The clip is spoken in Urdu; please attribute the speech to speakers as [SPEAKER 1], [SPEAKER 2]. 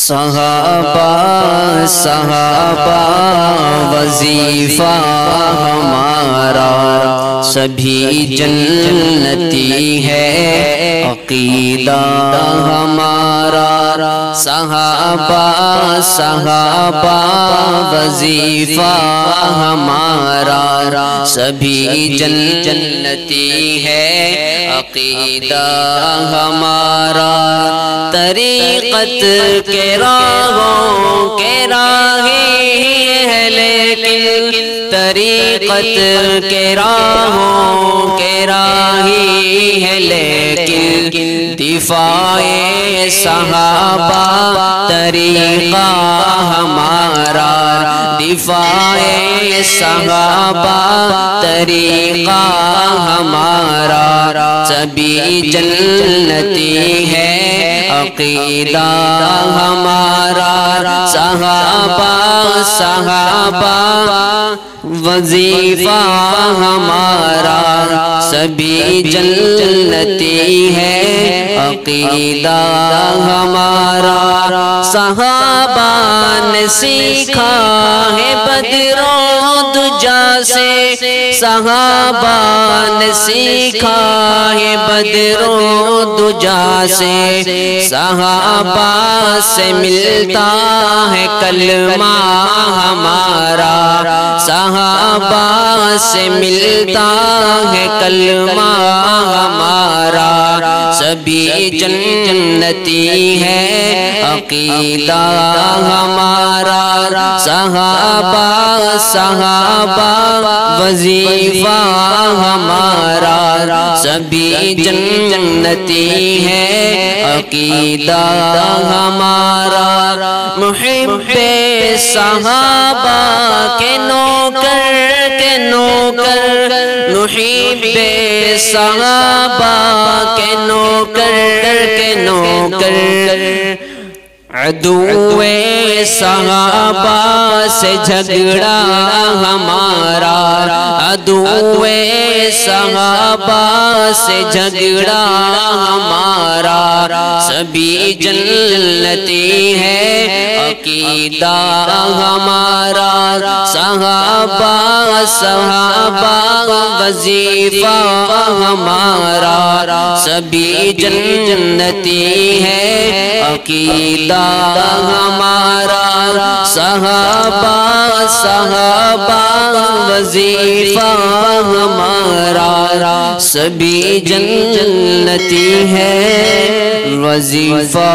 [SPEAKER 1] صحابہ صحابہ وظیفہ ہمارا، سبھی جنتی ہے عقیدہ ہمارا۔ صحابہ صحابہ وظیفہ ہمارا، سبھی جنتی ہے عقیدہ ہمارا۔ طریقت کے راہوں کے راہی ہے لیکن، طریقت کے راہوں کے راہی ہے لیکن، دفاع صحابہ طریقہ ہمارا، دفاع صحابہ طریقہ ہمارا، سبھی جنتی ہے عقیدہ ہمارا۔ صحابہ صحابہ وظیفہ ہمارا، سبھی جنتی ہے عقیدہ ہمارا۔ صحابہ نے سیکھا ہے بدر و دجا سے، صحابہ نے سیکھا ہے بدر و دجا سے، صحابہ سے ملتا ہے کلمہ ہمارا، صحابہ سے ملتا ہے کلمہ ہمارا، سبھی جنتی ہے عقیدہ ہمارا۔ صحابہ صحابہ وظیفہ ہمارا، سبھی جنتی ہے عقیدہ ہمارا۔ محب صحابہ کے نوکر کے نوکر، محب صحابہ کے نوکر کے نوکر، عدو صحابہ سے جھگڑا ہمارا، عدو صحابہ سے جھگڑا ہمارا، سبھی جنتی ہے عقیدہ ہمارا۔ صحابہ صحابہ وظیفہ ہمارا، سبھی جنتی ہے عقیدہ ہمارا۔ صحابہ صحابہ وظیفہ ہمارا، سبھی جنتی ہے وظیفہ